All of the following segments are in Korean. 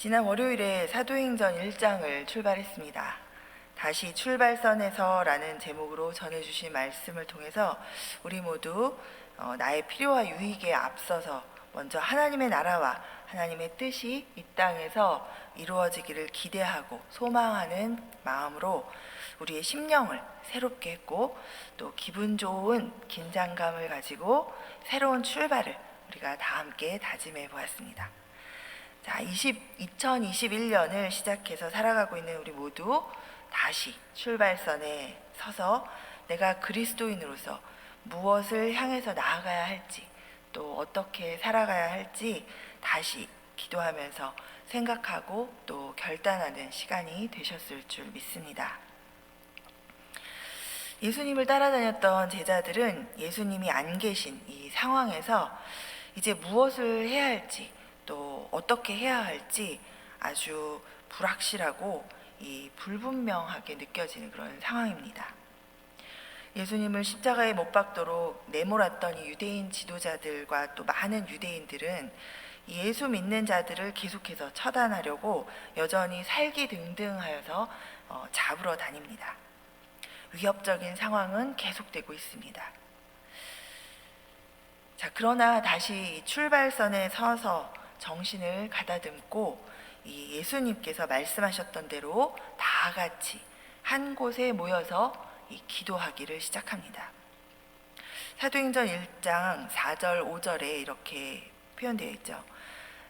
지난 월요일에 사도행전 1장을 출발했습니다. 다시 출발선에서라는 제목으로 전해주신 말씀을 통해서 우리 모두 나의 필요와 유익에 앞서서 먼저 하나님의 나라와 하나님의 뜻이 이 땅에서 이루어지기를 기대하고 소망하는 마음으로 우리의 심령을 새롭게 했고, 또 기분 좋은 긴장감을 가지고 새로운 출발을 우리가 다 함께 다짐해 보았습니다. 자, 2021년을 시작해서 살아가고 있는 우리 모두 다시 출발선에 서서 내가 그리스도인으로서 무엇을 향해서 나아가야 할지, 또 어떻게 살아가야 할지 다시 기도하면서 생각하고 또 결단하는 시간이 되셨을 줄 믿습니다. 예수님을 따라다녔던 제자들은 예수님이 안 계신 이 상황에서 이제 무엇을 해야 할지, 또 어떻게 해야 할지 아주 불확실하고 불분명하게 느껴지는 그런 상황입니다. 예수님을 십자가에 못 박도록 내몰았던 이 유대인 지도자들과 또 많은 유대인들은 예수 믿는 자들을 계속해서 처단하려고 여전히 살기등등하여서 잡으러 다닙니다. 위협적인 상황은 계속되고 있습니다. 자, 그러나 다시 출발선에 서서 정신을 가다듬고 이 예수님께서 말씀하셨던 대로 다 같이 한 곳에 모여서 기도하기를 시작합니다. 사도행전 1장 4절 5절에 이렇게 표현되어 있죠.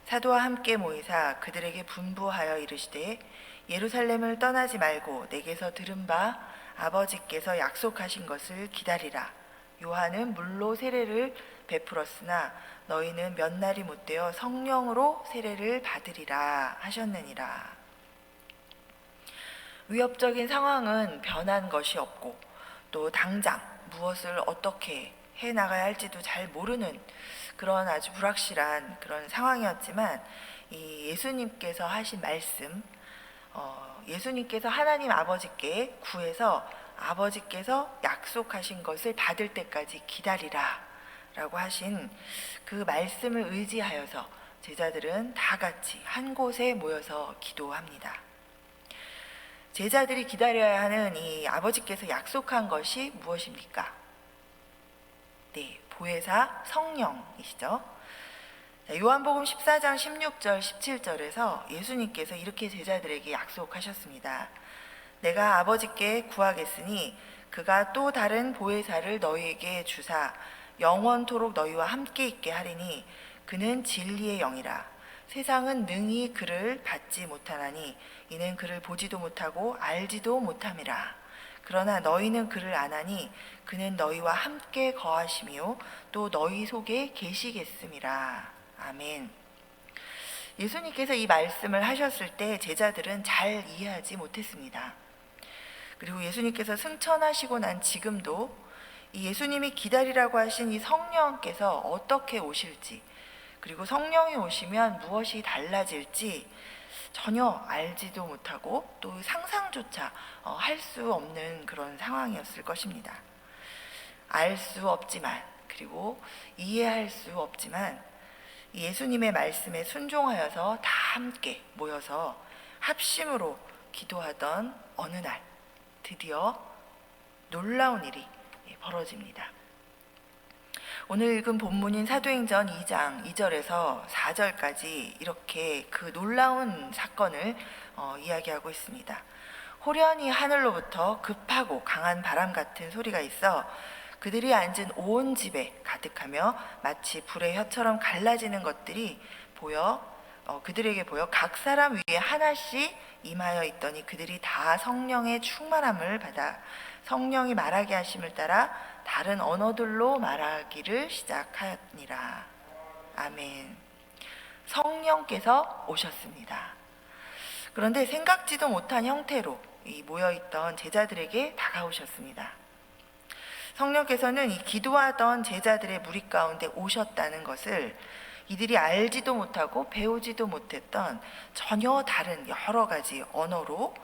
사도와 함께 모이사 그들에게 분부하여 이르시되 예루살렘을 떠나지 말고 내게서 들은 바 아버지께서 약속하신 것을 기다리라. 요한은 물로 세례를 베풀었으나 너희는 몇 날이 못되어 성령으로 세례를 받으리라 하셨느니라. 위협적인 상황은 변한 것이 없고, 또 당장 무엇을 어떻게 해나가야 할지도 잘 모르는 그런 아주 불확실한 그런 상황이었지만, 이 예수님께서 하신 말씀, 예수님께서 하나님 아버지께 구해서 아버지께서 약속하신 것을 받을 때까지 기다리라 라고 하신 그 말씀을 의지하여서 제자들은 다 같이 한 곳에 모여서 기도합니다. 제자들이 기다려야 하는 이 아버지께서 약속한 것이 무엇입니까? 네, 보혜사 성령이시죠. 요한복음 14장 16절 17절에서 예수님께서 이렇게 제자들에게 약속하셨습니다. 내가 아버지께 구하겠으니 그가 또 다른 보혜사를 너희에게 주사 영원토록 너희와 함께 있게 하리니 그는 진리의 영이라. 세상은 능히 그를 받지 못하나니 이는 그를 보지도 못하고 알지도 못함이라. 그러나 너희는 그를 아나니 그는 너희와 함께 거하시며 또 너희 속에 계시겠음이라. 아멘. 예수님께서 이 말씀을 하셨을 때 제자들은 잘 이해하지 못했습니다. 그리고 예수님께서 승천하시고 난 지금도 이 예수님이 기다리라고 하신 이 성령께서 어떻게 오실지, 그리고 성령이 오시면 무엇이 달라질지 전혀 알지도 못하고 또 상상조차 할 수 없는 그런 상황이었을 것입니다. 알 수 없지만, 그리고 이해할 수 없지만 예수님의 말씀에 순종하여서 다 함께 모여서 합심으로 기도하던 어느 날 드디어 놀라운 일이 벌어집니다. 오늘 읽은 본문인 사도행전 2장 2절에서 4절까지 이렇게 그 놀라운 사건을 이야기하고 있습니다. 호련히 하늘로부터 급하고 강한 바람 같은 소리가 있어 그들이 앉은 온 집에 가득하며 마치 불의 혀처럼 갈라지는 것들이 그들에게 보여 각 사람 위에 하나씩 임하여 있더니 그들이 다 성령의 충만함을 받아 성령이 말하게 하심을 따라 다른 언어들로 말하기를 시작하니라. 아멘. 성령께서 오셨습니다. 그런데 생각지도 못한 형태로 이 모여있던 제자들에게 다가오셨습니다. 성령께서는 이 기도하던 제자들의 무리 가운데 오셨다는 것을 이들이 알지도 못하고 배우지도 못했던 전혀 다른 여러 가지 언어로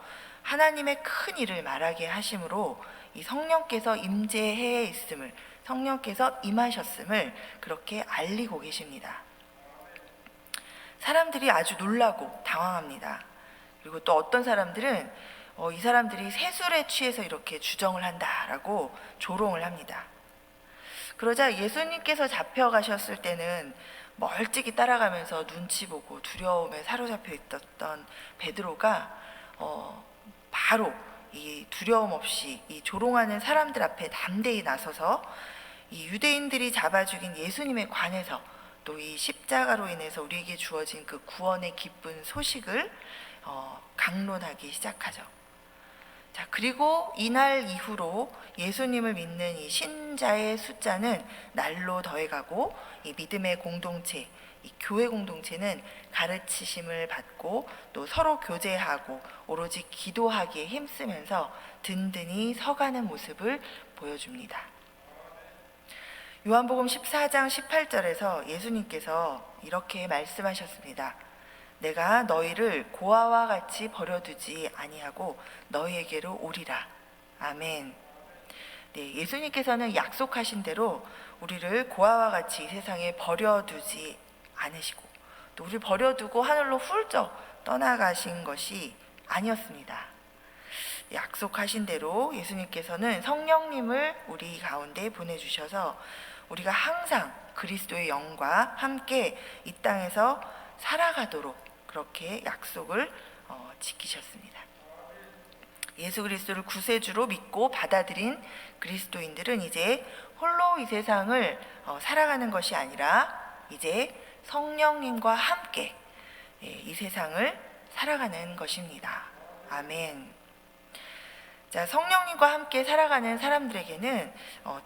하나님의 큰 일을 말하게 하심으로 이 성령께서 임재해 있음을, 성령께서 임하셨음을 그렇게 알리고 계십니다. 사람들이 아주 놀라고 당황합니다. 그리고 또 어떤 사람들은 이 사람들이 세술에 취해서 이렇게 주정을 한다라고 조롱을 합니다. 그러자 예수님께서 잡혀가셨을 때는 멀찍이 따라가면서 눈치 보고 두려움에 사로잡혀 있었던 베드로가 바로 이 두려움 없이 이 조롱하는 사람들 앞에 담대히 나서서 이 유대인들이 잡아 죽인 예수님에 관해서 또 이 십자가로 인해서 우리에게 주어진 그 구원의 기쁜 소식을 강론하기 시작하죠. 자, 그리고 이날 이후로 예수님을 믿는 이 신자의 숫자는 날로 더해가고 이 믿음의 공동체, 이 교회 공동체는 가르치심을 받고 또 서로 교제하고 오로지 기도하기에 힘쓰면서 든든히 서가는 모습을 보여줍니다. 요한복음 14장 18절에서 예수님께서 이렇게 말씀하셨습니다. 내가 너희를 고아와 같이 버려두지 아니하고 너희에게로 오리라. 아멘. 네, 예수님께서는 약속하신 대로 우리를 고아와 같이 이 세상에 버려두지 않으시고 또 우리를 버려두고 하늘로 훌쩍 떠나가신 것이 아니었습니다. 약속하신 대로 예수님께서는 성령님을 우리 가운데 보내주셔서 우리가 항상 그리스도의 영과 함께 이 땅에서 살아가도록 그렇게 약속을 지키셨습니다. 예수 그리스도를 구세주로 믿고 받아들인 그리스도인들은 이제 홀로 이 세상을 살아가는 것이 아니라 이제 성령님과 함께 이 세상을 살아가는 것입니다. 아멘. 자, 성령님과 함께 살아가는 사람들에게는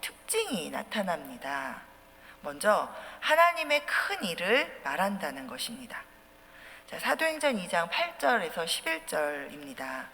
특징이 나타납니다. 먼저 하나님의 큰 일을 말한다는 것입니다. 자, 사도행전 2장 8절에서 11절입니다.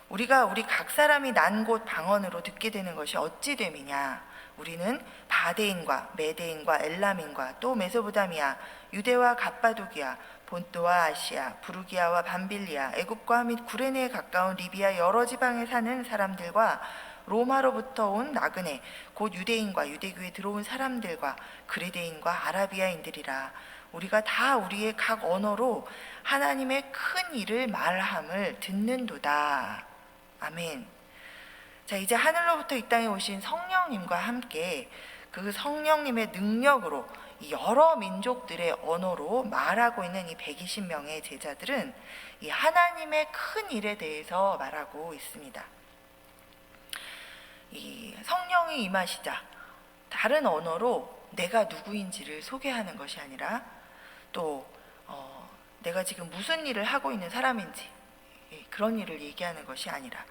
우리가 우리 각 사람이 난 곳 방언으로 듣게 되는 것이 어찌 됨이냐. 우리는 바데인과 메데인과 엘람인과 또 메소보다미아, 유대와 갑바도기아, 본토와 아시아, 부르기아와 밤빌리아, 애굽과 및 구레네에 가까운 리비아 여러 지방에 사는 사람들과 로마로부터 온 나그네 곧 유대인과 유대교에 들어온 사람들과 그레데인과 아라비아인들이라. 우리가 다 우리의 각 언어로 하나님의 큰 일을 말함을 듣는도다. 아멘. 자, 이제 하늘로부터 이 땅에 오신 성령님과 함께 그 성령님의 능력으로 여러 민족들의 언어로 말하고 있는 이 120명의 제자들은 이 하나님의 큰 일에 대해서 말하고 있습니다. 이 성령이 임하시자 다른 언어로 내가 누구인지를 소개하는 것이 아니라 또 내가 지금 무슨 일을 하고 있는 사람인지 그런 일을 얘기하는 것이 아니라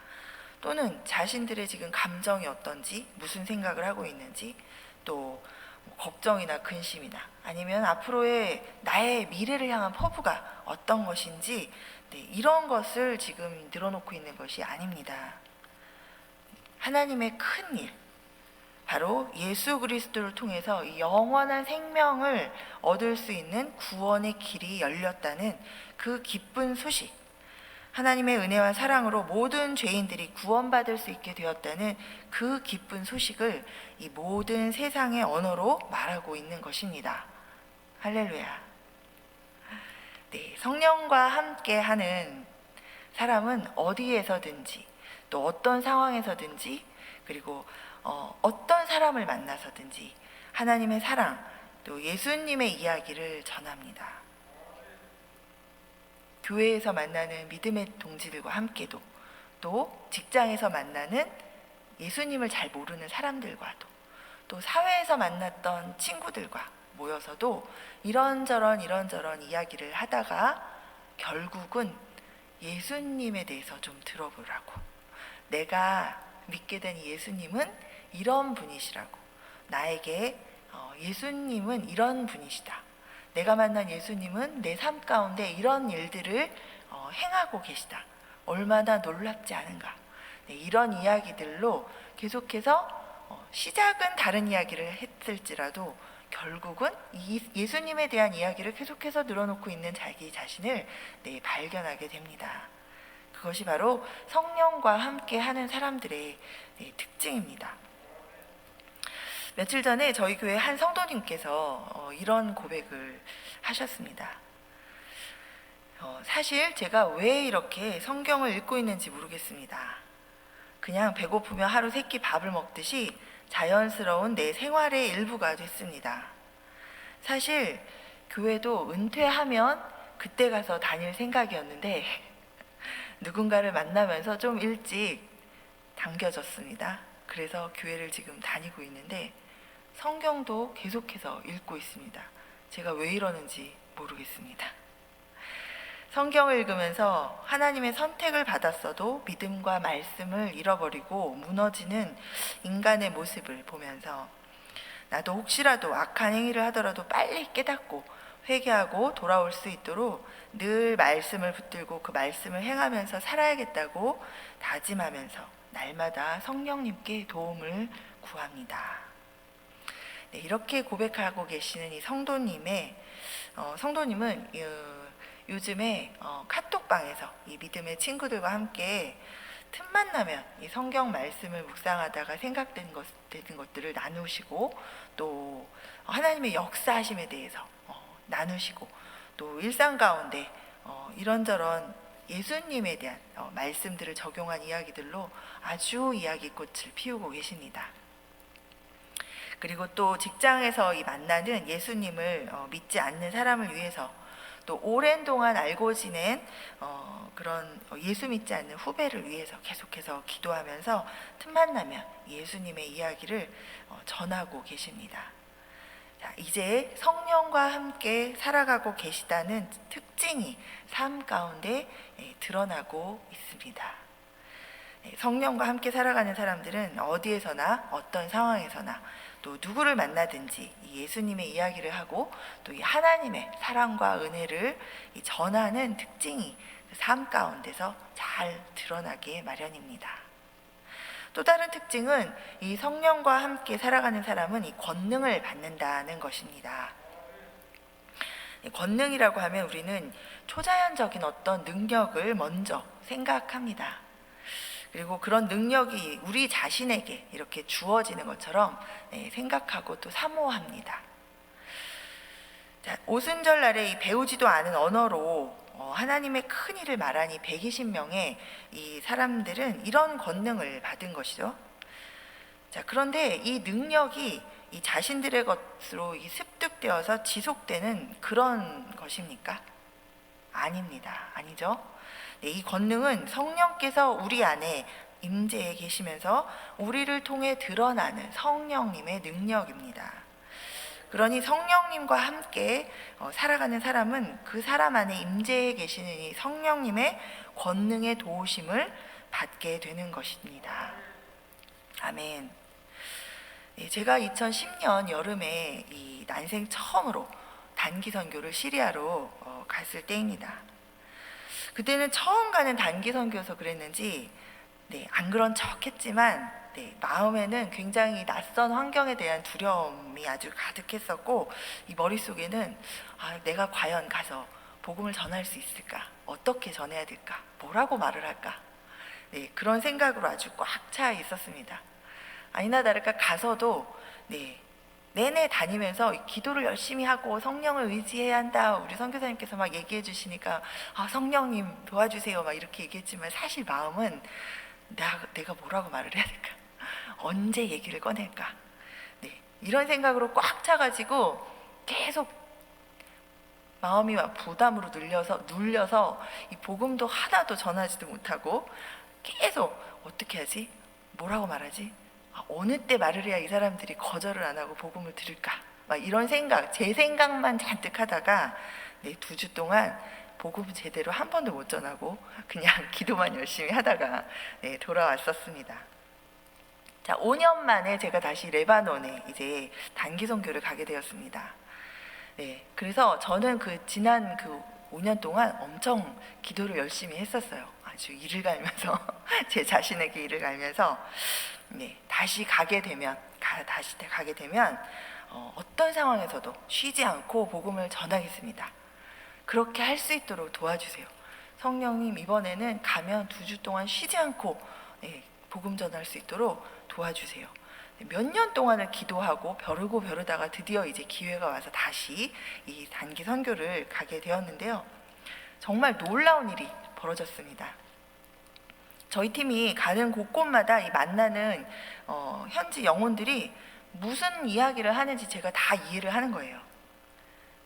또는 자신들의 지금 감정이 어떤지 무슨 생각을 하고 있는지 또 걱정이나 근심이나 아니면 앞으로의 나의 미래를 향한 포부가 어떤 것인지 이런 것을 지금 늘어놓고 있는 것이 아닙니다. 하나님의 큰 일, 바로 예수 그리스도를 통해서 영원한 생명을 얻을 수 있는 구원의 길이 열렸다는 그 기쁜 소식, 하나님의 은혜와 사랑으로 모든 죄인들이 구원받을 수 있게 되었다는 그 기쁜 소식을 이 모든 세상의 언어로 말하고 있는 것입니다. 할렐루야. 네, 성령과 함께 하는 사람은 어디에서든지 또 어떤 상황에서든지 그리고 어떤 사람을 만나서든지 하나님의 사랑 또 예수님의 이야기를 전합니다. 교회에서 만나는 믿음의 동지들과 함께도 또 직장에서 만나는 예수님을 잘 모르는 사람들과도 또 사회에서 만났던 친구들과 모여서도 이런저런 이야기를 하다가 결국은 예수님에 대해서 좀 들어보라고, 내가 믿게 된 예수님은 이런 분이시라고, 나에게 예수님은 이런 분이시다, 내가 만난 예수님은 내 삶 가운데 이런 일들을 행하고 계시다, 얼마나 놀랍지 않은가, 이런 이야기들로 계속해서 시작은 다른 이야기를 했을지라도 결국은 예수님에 대한 이야기를 계속해서 늘어놓고 있는 자기 자신을 발견하게 됩니다. 그것이 바로 성령과 함께 하는 사람들의 특징입니다. 며칠 전에 저희 교회 한 성도님께서 이런 고백을 하셨습니다. 사실 제가 왜 이렇게 성경을 읽고 있는지 모르겠습니다. 그냥 배고프면 하루 세끼 밥을 먹듯이 자연스러운 내 생활의 일부가 됐습니다. 사실 교회도 은퇴하면 그때 가서 다닐 생각이었는데 누군가를 만나면서 좀 일찍 당겨졌습니다. 그래서 교회를 지금 다니고 있는데 성경도 계속해서 읽고 있습니다. 제가 왜 이러는지 모르겠습니다. 성경을 읽으면서 하나님의 선택을 받았어도 믿음과 말씀을 잃어버리고 무너지는 인간의 모습을 보면서 나도 혹시라도 악한 행위를 하더라도 빨리 깨닫고 회개하고 돌아올 수 있도록 늘 말씀을 붙들고 그 말씀을 행하면서 살아야겠다고 다짐하면서 날마다 성령님께 도움을 구합니다. 네, 이렇게 고백하고 계시는 이 성도님은 요즘에 카톡방에서 이 믿음의 친구들과 함께 틈만 나면 이 성경 말씀을 묵상하다가 생각되는 것들을 나누시고 또 하나님의 역사하심에 대해서 나누시고 또 일상 가운데 이런저런 예수님에 대한 말씀들을 적용한 이야기들로 아주 이야기꽃을 피우고 계십니다. 그리고 또 직장에서 이 만나는 예수님을 믿지 않는 사람을 위해서 또 오랜 동안 알고 지낸 그런 예수 믿지 않는 후배를 위해서 계속해서 기도하면서 틈만 나면 예수님의 이야기를 전하고 계십니다. 자, 이제 성령과 함께 살아가고 계시다는 특징이 삶 가운데 드러나고 있습니다. 성령과 함께 살아가는 사람들은 어디에서나 어떤 상황에서나 또 누구를 만나든지 예수님의 이야기를 하고 또 이 하나님의 사랑과 은혜를 전하는 특징이 삶 가운데서 잘 드러나게 마련입니다. 또 다른 특징은 이 성령과 함께 살아가는 사람은 이 권능을 받는다는 것입니다. 권능이라고 하면 우리는 초자연적인 어떤 능력을 먼저 생각합니다. 그리고 그런 능력이 우리 자신에게 이렇게 주어지는 것처럼 생각하고 또 사모합니다. 자, 오순절 날에 이 배우지도 않은 언어로 하나님의 큰 일을 말하니 120명의 이 사람들은 이런 권능을 받은 것이죠. 자, 그런데 이 능력이 이 자신들의 것으로 이 습득되어서 지속되는 그런 것입니까? 아닙니다. 아니죠. 네, 이 권능은 성령께서 우리 안에 임재해 계시면서 우리를 통해 드러나는 성령님의 능력입니다. 그러니 성령님과 함께 살아가는 사람은 그 사람 안에 임재해 계시는 이 성령님의 권능의 도우심을 받게 되는 것입니다. 아멘. 네, 제가 2010년 여름에 이 난생 처음으로 단기 선교를 시리아로 갔을 때입니다. 그때는 처음 가는 단기 선교여서 그랬는지 안 그런 척했지만 마음에는 굉장히 낯선 환경에 대한 두려움이 아주 가득했었고 이 머릿속에는 내가 과연 가서 복음을 전할 수 있을까? 어떻게 전해야 될까? 뭐라고 말을 할까? 그런 생각으로 아주 꽉 차 있었습니다. 아니나 다를까 가서도 내내 다니면서 기도를 열심히 하고 성령을 의지해야 한다. 우리 선교사님께서 막 얘기해 주시니까 성령님 도와주세요 막 이렇게 얘기했지만 사실 마음은 내가 뭐라고 말을 해야 될까? 언제 얘기를 꺼낼까? 이런 생각으로 꽉 차가지고 계속 마음이 막 부담으로 눌려서 이 복음도 하나도 전하지도 못하고 계속 어떻게 하지? 뭐라고 말하지? 어느 때 말을 해야 이 사람들이 거절을 안 하고 복음을 들을까? 막 이런 생각, 제 생각만 잔뜩 하다가 2주 동안 복음 제대로 한 번도 못 전하고 그냥 기도만 열심히 하다가 돌아왔었습니다. 자, 5년 만에 제가 다시 레바논에 이제 단기 선교를 가게 되었습니다. 그래서 저는 지난 5년 동안 엄청 기도를 열심히 했었어요. 아주 이를 갈면서 제 자신에게 이를 갈면서 다시 가게 되면 어떤 상황에서도 쉬지 않고 복음을 전하겠습니다. 그렇게 할 수 있도록 도와주세요. 성령님 이번에는 가면 2주 동안 쉬지 않고 복음 전할 수 있도록 도와주세요. 몇 년 동안을 기도하고 벼르다가 드디어 이제 기회가 와서 다시 이 단기 선교를 가게 되었는데요. 정말 놀라운 일이 벌어졌습니다. 저희 팀이 가는 곳곳마다 이 만나는 현지 영혼들이 무슨 이야기를 하는지 제가 다 이해를 하는 거예요.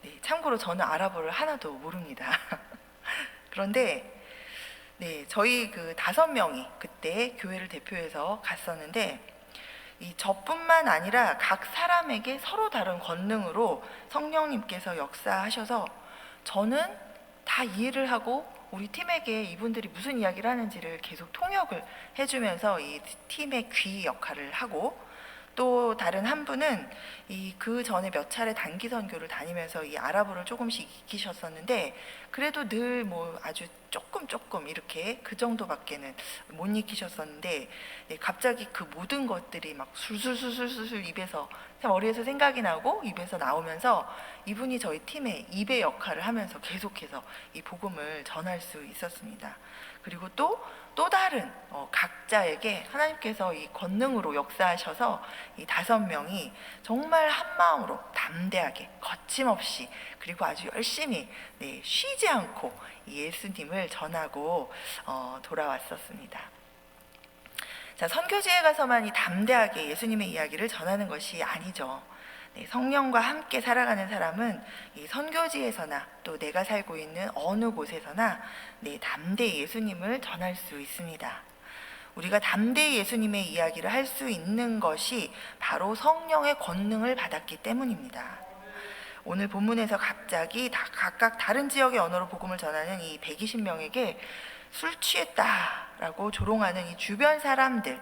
네, 참고로 저는 아랍어를 하나도 모릅니다. 그런데 네, 저희 그 5명이 그때 교회를 대표해서 갔었는데 이 저뿐만 아니라 각 사람에게 서로 다른 권능으로 성령님께서 역사하셔서 저는 다 이해를 하고 우리 팀에게 이분들이 무슨 이야기를 하는지를 계속 통역을 해주면서 이 팀의 귀 역할을 하고, 또 다른 한 분은 그 전에 몇 차례 단기 선교를 다니면서 이 아랍어를 조금씩 익히셨었는데 그래도 늘 뭐 아주 조금 이렇게 그 정도밖에는 못 익히셨었는데 갑자기 그 모든 것들이 막 술술술술술 입에서 머리에서 생각이 나고 입에서 나오면서 이분이 저희 팀의 입의 역할을 하면서 계속해서 이 복음을 전할 수 있었습니다. 그리고 또 다른 각자에게 하나님께서 이 권능으로 역사하셔서 이 5명이 정말 한 마음으로 담대하게 거침없이 그리고 아주 열심히 쉬지 않고 예수님을 전하고 돌아왔었습니다. 자, 선교지에 가서만 이 담대하게 예수님의 이야기를 전하는 것이 아니죠. 성령과 함께 살아가는 사람은 이 선교지에서나 또 내가 살고 있는 어느 곳에서나 담대히 예수님을 전할 수 있습니다. 우리가 담대히 예수님의 이야기를 할 수 있는 것이 바로 성령의 권능을 받았기 때문입니다. 오늘 본문에서 갑자기 각각 다른 지역의 언어로 복음을 전하는 이 120명에게 술 취했다라고 조롱하는 이 주변 사람들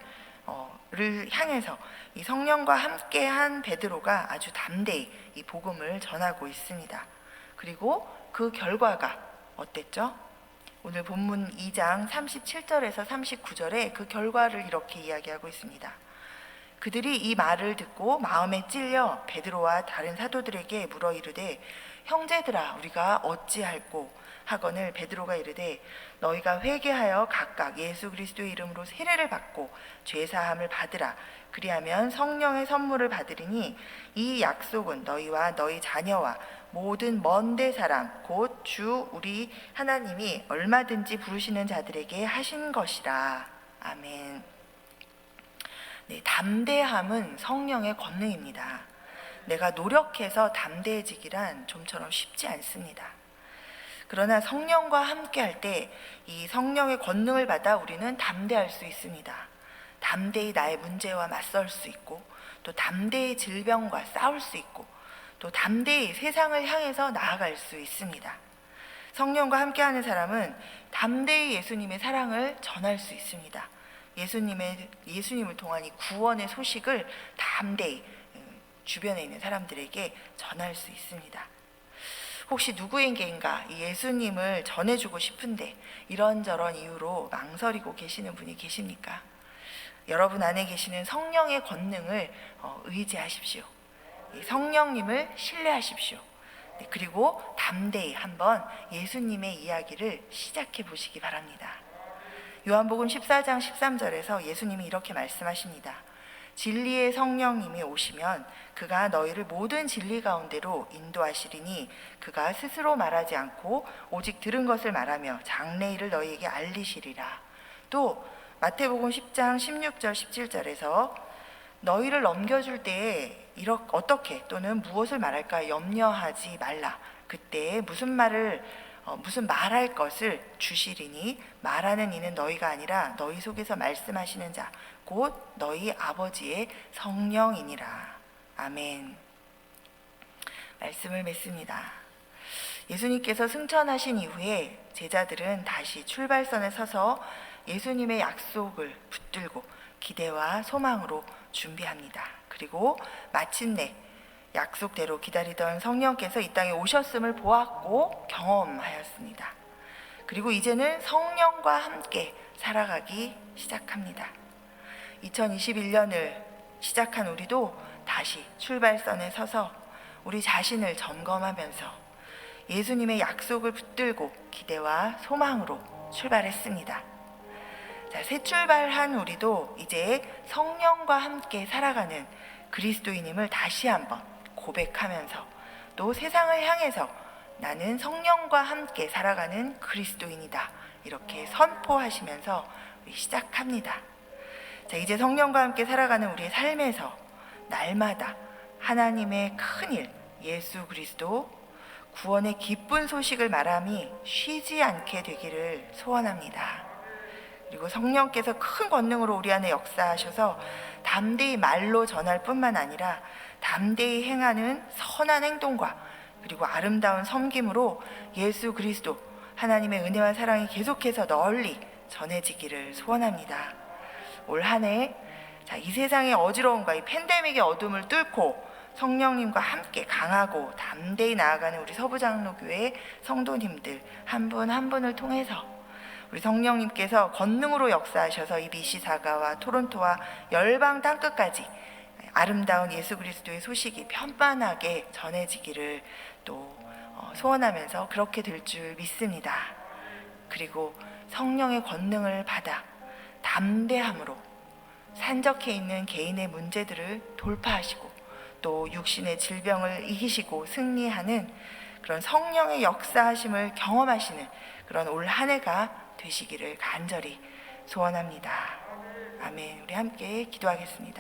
를 향해서 이 성령과 함께한 베드로가 아주 담대히 이 복음을 전하고 있습니다. 그리고 그 결과가 어땠죠? 오늘 본문 2장 37절에서 39절에 그 결과를 이렇게 이야기하고 있습니다. 그들이 이 말을 듣고 마음에 찔려 베드로와 다른 사도들에게 물어 이르되 형제들아 우리가 어찌할꼬 하거늘 베드로가 이르되 너희가 회개하여 각각 예수 그리스도의 이름으로 세례를 받고 죄사함을 받으라. 그리하면 성령의 선물을 받으리니 이 약속은 너희와 너희 자녀와 모든 먼데 사람 곧 주 우리 하나님이 얼마든지 부르시는 자들에게 하신 것이라. 아멘. 네, 담대함은 성령의 권능입니다. 내가 노력해서 담대해지기란 좀처럼 쉽지 않습니다. 그러나 성령과 함께 할 때 이 성령의 권능을 받아 우리는 담대할 수 있습니다. 담대히 나의 문제와 맞설 수 있고 또 담대히 질병과 싸울 수 있고 또 담대히 세상을 향해서 나아갈 수 있습니다. 성령과 함께하는 사람은 담대히 예수님의 사랑을 전할 수 있습니다. 예수님을 통한 이 구원의 소식을 담대히 주변에 있는 사람들에게 전할 수 있습니다. 혹시 누구에게인가 예수님을 전해주고 싶은데 이런저런 이유로 망설이고 계시는 분이 계십니까? 여러분 안에 계시는 성령의 권능을 의지하십시오. 성령님을 신뢰하십시오. 그리고 담대히 한번 예수님의 이야기를 시작해 보시기 바랍니다. 요한복음 14장 13절에서 예수님이 이렇게 말씀하십니다. 진리의 성령님이 오시면 그가 너희를 모든 진리 가운데로 인도하시리니 그가 스스로 말하지 않고 오직 들은 것을 말하며 장래일을 너희에게 알리시리라. 또 마태복음 10장 16절 17절에서 너희를 넘겨줄 때에 어떻게 또는 무엇을 말할까 염려하지 말라. 그때 무슨 말할 것을 주시리니 말하는 이는 너희가 아니라 너희 속에서 말씀하시는 자 곧 너희 아버지의 성령이니라. 아멘. 말씀을 맺습니다. 예수님께서 승천하신 이후에 제자들은 다시 출발선에 서서 예수님의 약속을 붙들고 기대와 소망으로 준비합니다. 그리고 마침내 약속대로 기다리던 성령께서 이 땅에 오셨음을 보았고 경험하였습니다. 그리고 이제는 성령과 함께 살아가기 시작합니다. 2021년을 시작한 우리도 다시 출발선에 서서 우리 자신을 점검하면서 예수님의 약속을 붙들고 기대와 소망으로 출발했습니다. 자, 새 출발한 우리도 이제 성령과 함께 살아가는 그리스도인임을 다시 한번 고백하면서 또 세상을 향해서 나는 성령과 함께 살아가는 그리스도인이다. 이렇게 선포하시면서 우리 시작합니다. 자, 이제 성령과 함께 살아가는 우리의 삶에서 날마다 하나님의 큰일, 예수 그리스도 구원의 기쁜 소식을 말함이 쉬지 않게 되기를 소원합니다. 그리고 성령께서 큰 권능으로 우리 안에 역사하셔서 담대히 말로 전할 뿐만 아니라 담대히 행하는 선한 행동과 그리고 아름다운 섬김으로 예수 그리스도 하나님의 은혜와 사랑이 계속해서 널리 전해지기를 소원합니다. 올 한 해 이 세상의 어지러움과 이 팬데믹의 어둠을 뚫고 성령님과 함께 강하고 담대히 나아가는 우리 서부장로교회 성도님들 한 분 한 분을 통해서 우리 성령님께서 권능으로 역사하셔서 이 미시사가와 토론토와 열방 땅끝까지 아름다운 예수 그리스도의 소식이 편만하게 전해지기를 또 소원하면서 그렇게 될 줄 믿습니다. 그리고 성령의 권능을 받아 담대함으로 산적해 있는 개인의 문제들을 돌파하시고 또 육신의 질병을 이기시고 승리하는 그런 성령의 역사하심을 경험하시는 그런 올 한 해가 되시기를 간절히 소원합니다. 아멘. 우리 함께 기도하겠습니다.